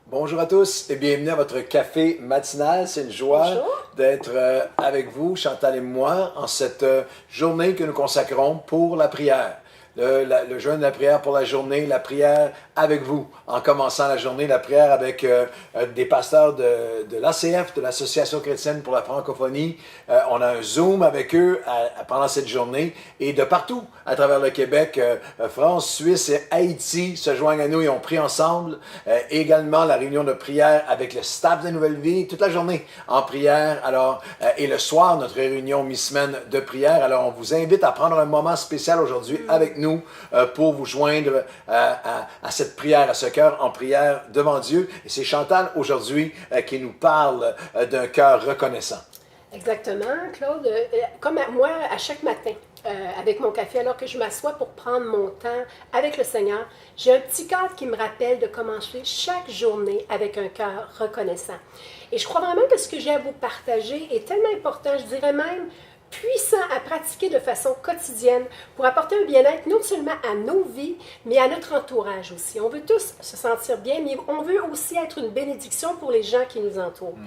Bonjour à tous et bienvenue à votre café matinal. C'est une joie d'être avec vous, Chantal et moi, en cette journée que nous consacrons pour la prière. Le jeûne de la prière pour la journée, la prière avec vous. En commençant la journée, la prière avec des pasteurs de l'ACF, de l'Association chrétienne pour la francophonie. On a un Zoom avec eux pendant cette journée. Et de partout à travers le Québec, France, Suisse et Haïti se joignent à nous et on prie ensemble. Également la réunion de prière avec le staff de Nouvelle Vie, toute la journée en prière. Alors, et le soir, notre réunion mi-semaine de prière. Alors, on vous invite à prendre un moment spécial aujourd'hui avec nous pour vous joindre à cette prière, à ce cœur en prière devant Dieu. Et c'est Chantal aujourd'hui qui nous parle d'un cœur reconnaissant. Exactement, Claude. Comme moi, à chaque matin, avec mon café, alors que je m'assois pour prendre mon temps avec le Seigneur, j'ai un petit cadre qui me rappelle de commencer chaque journée avec un cœur reconnaissant. Et je crois vraiment que ce que j'ai à vous partager est tellement important, je dirais même puissant à pratiquer de façon quotidienne pour apporter un bien-être non seulement à nos vies, mais à notre entourage aussi. On veut tous se sentir bien, mais on veut aussi être une bénédiction pour les gens qui nous entourent.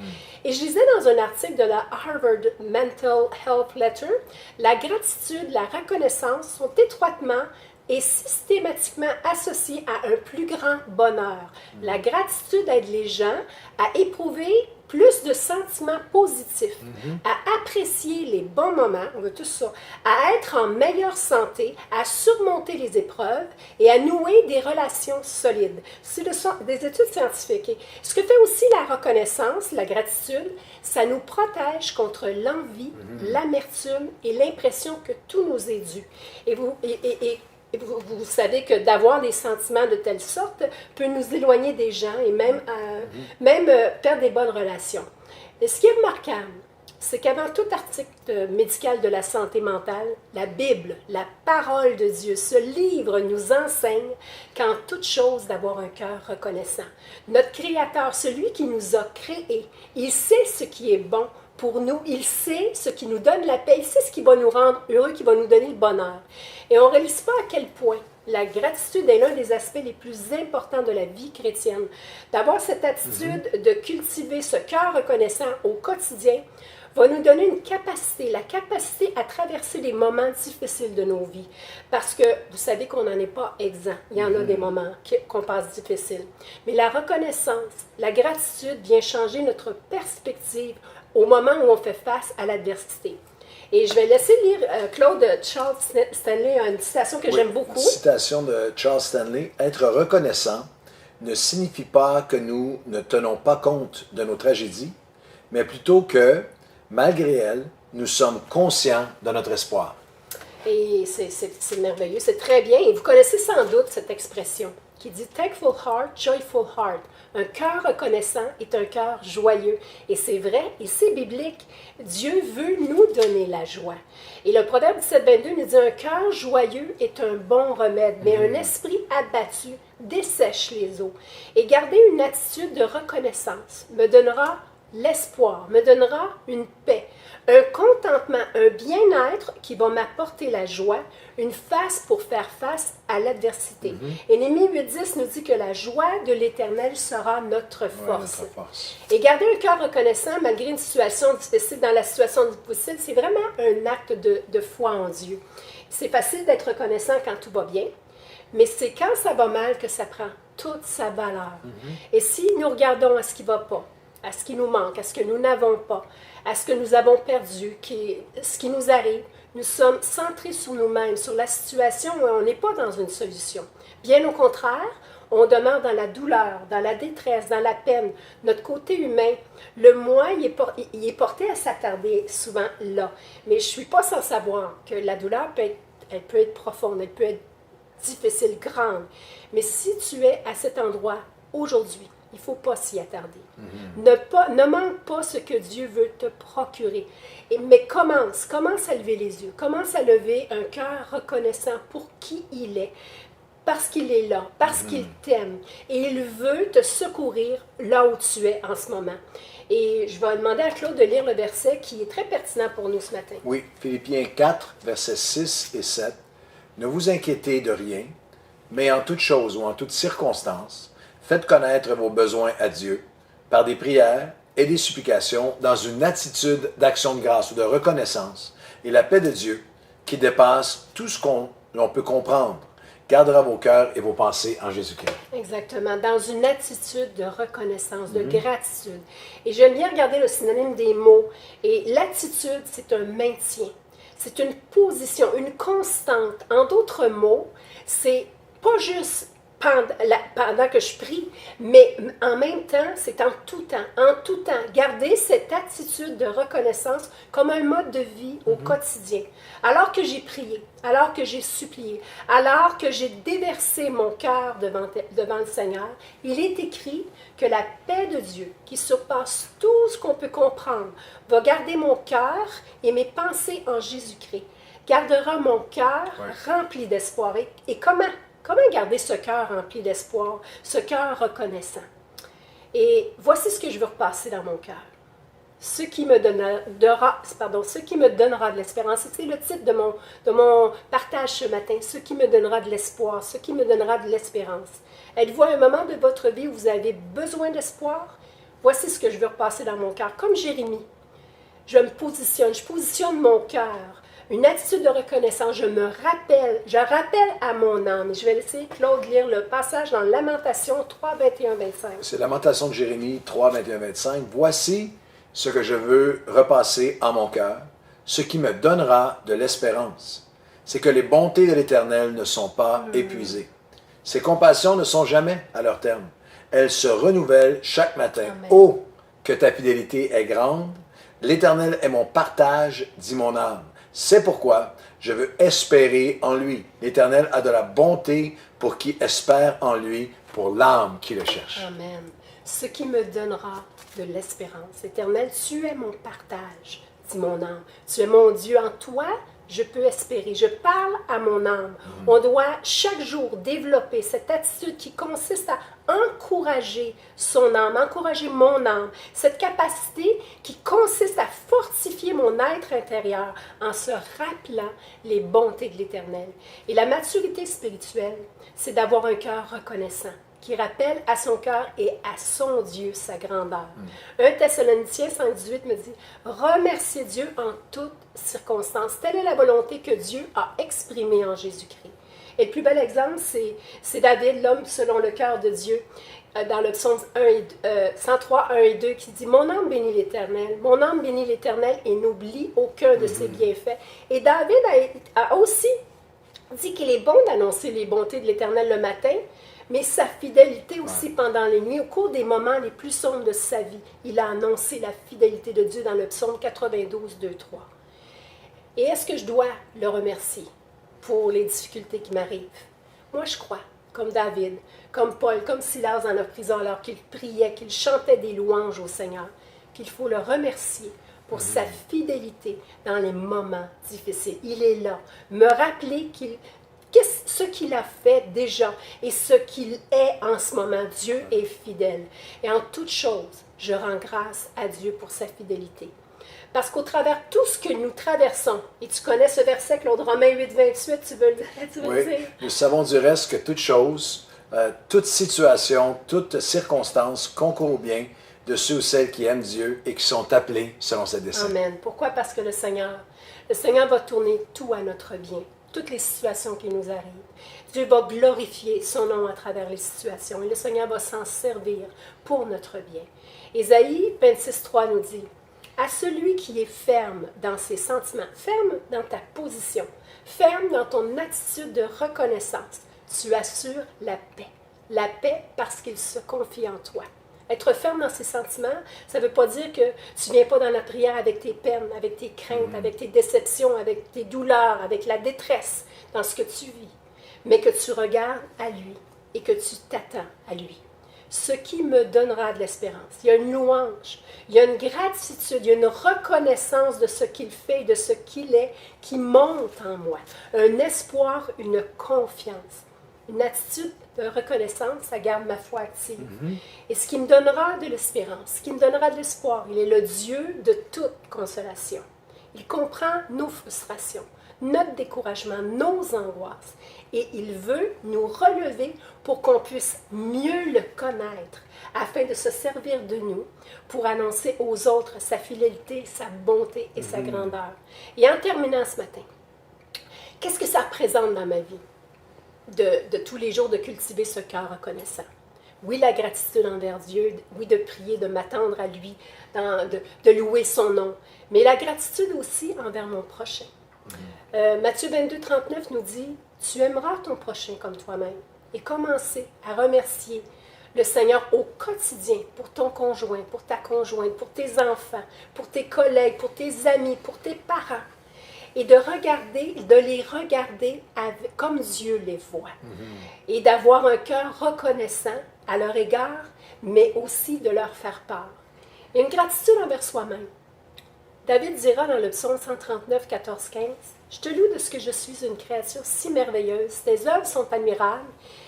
Et je lisais dans un article de la Harvard Mental Health Letter, la gratitude, la reconnaissance sont étroitement et systématiquement associées à un plus grand bonheur. La gratitude aide les gens à éprouver plus de sentiments positifs, à apprécier les bons moments, on veut tout ça, à être en meilleure santé, à surmonter les épreuves et à nouer des relations solides. C'est des études scientifiques. Et ce que fait aussi la reconnaissance, la gratitude, ça nous protège contre l'envie, l'amertume et l'impression que tout nous est dû. Et vous savez que d'avoir des sentiments de telle sorte peut nous éloigner des gens et même perdre des bonnes relations. Et ce qui est remarquable, c'est qu'avant tout article médical de la santé mentale, la Bible, la parole de Dieu, ce livre nous enseigne qu'en toute chose d'avoir un cœur reconnaissant. Notre Créateur, celui qui nous a créés, il sait ce qui est bon pour nous, il sait ce qui nous donne la paix, il sait ce qui va nous rendre heureux, qui va nous donner le bonheur. Et on ne réalise pas à quel point la gratitude est l'un des aspects les plus importants de la vie chrétienne. D'avoir cette attitude de cultiver ce cœur reconnaissant au quotidien va nous donner une capacité, la capacité à traverser les moments difficiles de nos vies. Parce que vous savez qu'on n'en est pas exempt. Il y en a des moments qu'on passe difficiles. Mais la reconnaissance, la gratitude vient changer notre perspective au moment où on fait face à l'adversité. Et je vais laisser lire Claude Charles Stanley, une citation que j'aime beaucoup. Une citation de Charles Stanley. Être reconnaissant ne signifie pas que nous ne tenons pas compte de nos tragédies, mais plutôt que, malgré elles, nous sommes conscients de notre espoir. Et c'est merveilleux, c'est très bien. Et vous connaissez sans doute cette expression qui dit « Thankful heart, joyful heart ». Un cœur reconnaissant est un cœur joyeux. Et c'est vrai, et c'est biblique. Dieu veut nous donner la joie. Et le Proverbe 17-22 nous dit « Un cœur joyeux est un bon remède, mais un esprit abattu dessèche les eaux. » Et garder une attitude de reconnaissance me donnera l'espoir, me donnera une paix, un contentement, un bien-être qui va m'apporter la joie, une face pour faire face à l'adversité. Et Néhémie 8.10 nous dit que la joie de l'Éternel sera notre force. Et garder un cœur reconnaissant malgré une situation difficile, dans la situation difficile, c'est vraiment un acte de foi en Dieu. C'est facile d'être reconnaissant quand tout va bien, mais c'est quand ça va mal que ça prend toute sa valeur. Et si nous regardons à ce qui ne va pas, à ce qui nous manque, à ce que nous n'avons pas, à ce que nous avons perdu, ce qui nous arrive, nous sommes centrés sur nous-mêmes, sur la situation où on n'est pas dans une solution. Bien au contraire, on demeure dans la douleur, dans la détresse, dans la peine. Notre côté humain, le moi, il est porté à s'attarder souvent là. Mais je ne suis pas sans savoir que la douleur elle peut être profonde, elle peut être difficile, grande. Mais si tu es à cet endroit aujourd'hui, il ne faut pas s'y attarder. Ne manque pas ce que Dieu veut te procurer. Mais commence à lever les yeux. Commence à lever un cœur reconnaissant pour qui il est. Parce qu'il est là, parce qu'il t'aime. Et il veut te secourir là où tu es en ce moment. Et je vais demander à Claude de lire le verset qui est très pertinent pour nous ce matin. Oui, Philippiens 4, versets 6 et 7. Ne vous inquiétez de rien, mais en toute chose ou en toute circonstance, Faites connaître vos besoins à Dieu par des prières et des supplications dans une attitude d'action de grâce ou de reconnaissance. Et la paix de Dieu, qui dépasse tout ce qu'on peut comprendre, gardera vos cœurs et vos pensées en Jésus-Christ. Exactement, dans une attitude de reconnaissance, de gratitude. Et j'aime bien regarder le synonyme des mots. Et l'attitude, c'est un maintien. C'est une position, une constante. En d'autres mots, c'est pas juste pendant que je prie, mais en même temps, c'est en tout temps. En tout temps, garder cette attitude de reconnaissance comme un mode de vie au quotidien. Alors que j'ai prié, alors que j'ai supplié, alors que j'ai déversé mon cœur devant le Seigneur, il est écrit que la paix de Dieu, qui surpasse tout ce qu'on peut comprendre, va garder mon cœur et mes pensées en Jésus-Christ. Gardera mon cœur rempli d'espoir. Et comment garder ce cœur rempli d'espoir, ce cœur reconnaissant? Et voici ce que je veux repasser dans mon cœur. Ce qui me donnera de l'espérance. C'est le titre de mon partage ce matin. Ce qui me donnera de l'espoir, ce qui me donnera de l'espérance. Êtes-vous à un moment de votre vie où vous avez besoin d'espoir? Voici ce que je veux repasser dans mon cœur. Comme Jérémie, je positionne mon cœur. Une attitude de reconnaissance, je rappelle à mon âme. Je vais laisser Claude lire le passage dans Lamentation 3, 21, 25. C'est Lamentation de Jérémie 3, 21, 25. Voici ce que je veux repasser en mon cœur, ce qui me donnera de l'espérance. C'est que les bontés de l'Éternel ne sont pas épuisées. Ses compassions ne sont jamais à leur terme. Elles se renouvellent chaque matin. Amen. Oh, que ta fidélité est grande. L'Éternel est mon partage, dit mon âme. C'est pourquoi je veux espérer en lui. L'Éternel a de la bonté pour qui espère en lui, pour l'âme qui le cherche. Amen. Ce qui me donnera de l'espérance. Éternel, tu es mon partage, dit mon âme. Tu es mon Dieu. En toi, je peux espérer. Je parle à mon âme. On doit chaque jour développer cette attitude qui consiste à encourager son âme, encourager mon âme. Cette capacité qui consiste à fortifier mon être intérieur en se rappelant les bontés de l'Éternel. Et la maturité spirituelle, c'est d'avoir un cœur reconnaissant, qui rappelle à son cœur et à son Dieu sa grandeur. 1 Thessaloniciens 5,18 me dit « Remerciez Dieu en toutes circonstances. Telle est la volonté que Dieu a exprimée en Jésus-Christ. » Et le plus bel exemple, c'est David, l'homme selon le cœur de Dieu, dans le psaume 103, 1 et 2, qui dit « Mon âme bénit l'Éternel, mon âme bénit l'Éternel et n'oublie aucun de ses bienfaits. » Et David a aussi dit qu'il est bon d'annoncer les bontés de l'Éternel le matin, mais sa fidélité aussi pendant les nuits, au cours des moments les plus sombres de sa vie. Il a annoncé la fidélité de Dieu dans le psaume 92, 2, 3. Et est-ce que je dois le remercier pour les difficultés qui m'arrivent? Moi, je crois, comme David, comme Paul, comme Silas dans leur prison, alors qu'il priait, qu'il chantait des louanges au Seigneur, qu'il faut le remercier pour sa fidélité dans les moments difficiles. Il est là. Me rappeler ce qu'il a fait déjà et ce qu'il est en ce moment. Dieu est fidèle. Et en toute chose, je rends grâce à Dieu pour sa fidélité. Parce qu'au travers de tout ce que nous traversons, et tu connais ce verset, Claude, Romains 8, 28, tu veux le dire? Nous savons du reste que toute chose, toute situation, toute circonstance concourt au bien de ceux ou celles qui aiment Dieu et qui sont appelés selon ses desseins. Amen. Pourquoi? Parce que le Seigneur va tourner tout à notre bien. Toutes les situations qui nous arrivent. Dieu va glorifier son nom à travers les situations et le Seigneur va s'en servir pour notre bien. Ésaïe 26, 3 nous dit « À celui qui est ferme dans ses sentiments, ferme dans ta position, ferme dans ton attitude de reconnaissance, tu assures la paix. La paix parce qu'il se confie en toi. » Être ferme dans ses sentiments, ça ne veut pas dire que tu ne viens pas dans la prière avec tes peines, avec tes craintes, avec tes déceptions, avec tes douleurs, avec la détresse dans ce que tu vis, mais que tu regardes à lui et que tu t'attends à lui. Ce qui me donnera de l'espérance. Il y a une louange, il y a une gratitude, il y a une reconnaissance de ce qu'il fait et de ce qu'il est qui monte en moi. Un espoir, une confiance, une attitude de reconnaissance, ça garde ma foi active. Et ce qui me donnera de l'espérance, ce qui me donnera de l'espoir, il est le Dieu de toute consolation. Il comprend nos frustrations, notre découragement, nos angoisses. Et il veut nous relever pour qu'on puisse mieux le connaître, afin de se servir de nous pour annoncer aux autres sa fidélité, sa bonté et sa grandeur. Et en terminant ce matin, qu'est-ce que ça représente dans ma vie de tous les jours de cultiver ce cœur reconnaissant? Oui, la gratitude envers Dieu, oui, de prier, de m'attendre à lui, de louer son nom, mais la gratitude aussi envers mon prochain. Matthieu 22, 39 nous dit, « Tu aimeras ton prochain comme toi-même. » Et commencer à remercier le Seigneur au quotidien pour ton conjoint, pour ta conjointe, pour tes enfants, pour tes collègues, pour tes amis, pour tes parents. Et de les regarder comme Dieu les voit. Et d'avoir un cœur reconnaissant à leur égard, mais aussi de leur faire part. Et une gratitude envers soi-même. David dira dans le psaume 139, 14, 15, « Je te loue de ce que je suis une créature si merveilleuse, tes œuvres sont admirables,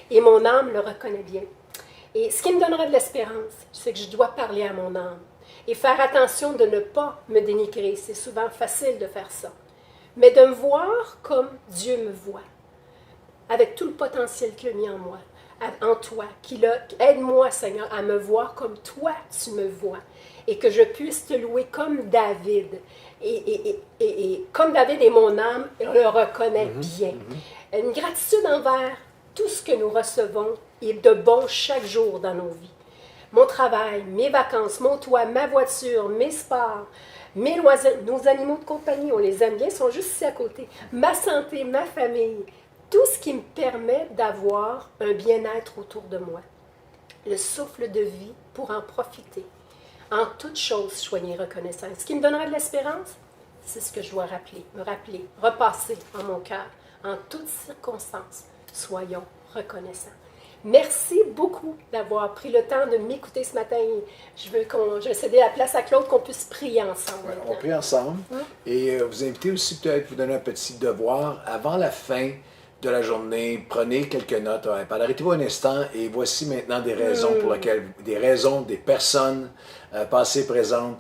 et mon âme le reconnaît bien. » Et ce qui me donnera de l'espérance, c'est que je dois parler à mon âme et faire attention de ne pas me dénigrer. C'est souvent facile de faire ça. Mais de me voir comme Dieu me voit, avec tout le potentiel qu'il a mis en moi, en toi, aide-moi, Seigneur, à me voir comme toi, tu me vois, et que je puisse te louer comme David. Et comme David et mon âme le reconnaît bien. Une gratitude envers tout ce que nous recevons et de bon chaque jour dans nos vies. Mon travail, mes vacances, mon toit, ma voiture, mes sports, mes loisirs, nos animaux de compagnie, on les aime bien, ils sont juste ici à côté. Ma santé, ma famille, tout ce qui me permet d'avoir un bien-être autour de moi. Le souffle de vie pour en profiter. En toutes choses, soyez reconnaissants. Ce qui me donnera de l'espérance, c'est ce que je dois me rappeler, repasser en mon cœur. En toutes circonstances, soyons reconnaissants. Merci beaucoup d'avoir pris le temps de m'écouter ce matin. Je vais céder la place à Claude, qu'on puisse prier ensemble. Ouais, on prie ensemble. Et vous invitez aussi peut-être vous donner un petit devoir. Avant la fin de la journée, prenez quelques notes. Arrêtez-vous un instant et voici maintenant des raisons pour lesquelles, des personnes passées, présentes,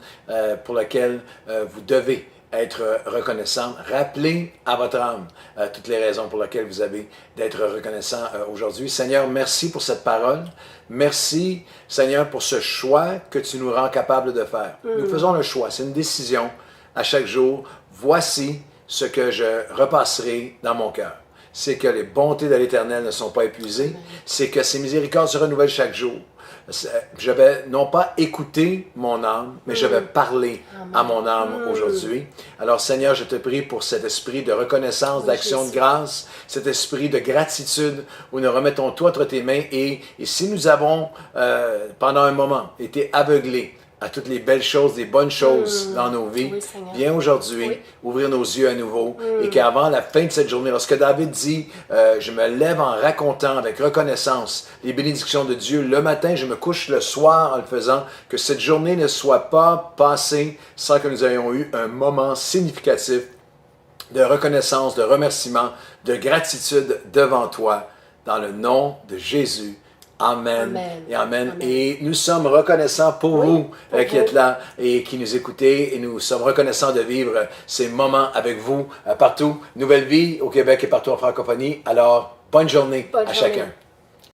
pour lesquelles vous devez être reconnaissant. Rappelez à votre âme toutes les raisons pour lesquelles vous avez d'être reconnaissant aujourd'hui. Seigneur, merci pour cette parole. Merci, Seigneur, pour ce choix que tu nous rends capables de faire. Nous faisons le choix. C'est une décision à chaque jour. Voici ce que je repasserai dans mon cœur. C'est que les bontés de l'Éternel ne sont pas épuisées. C'est que ses miséricordes se renouvellent chaque jour. Je vais non pas écouter mon âme, mais je vais parler à mon âme aujourd'hui. Alors Seigneur, je te prie pour cet esprit de reconnaissance, d'action de grâce, cet esprit de gratitude où nous remettons tout entre tes mains. Et si nous avons, pendant un moment, été aveuglés à toutes les belles choses, les bonnes choses dans nos vies, viens aujourd'hui ouvrir nos yeux à nouveau et qu'avant la fin de cette journée, lorsque David dit « Je me lève en racontant avec reconnaissance les bénédictions de Dieu, le matin, je me couche le soir en le faisant, que cette journée ne soit pas passée sans que nous ayons eu un moment significatif de reconnaissance, de remerciement, de gratitude devant toi, dans le nom de Jésus. » Amen. Et amen. Et nous sommes reconnaissants pour vous qui êtes là et qui nous écoutez. Et nous sommes reconnaissants de vivre ces moments avec vous partout. Nouvelle Vie au Québec et partout en francophonie. Alors, bonne journée à chacun.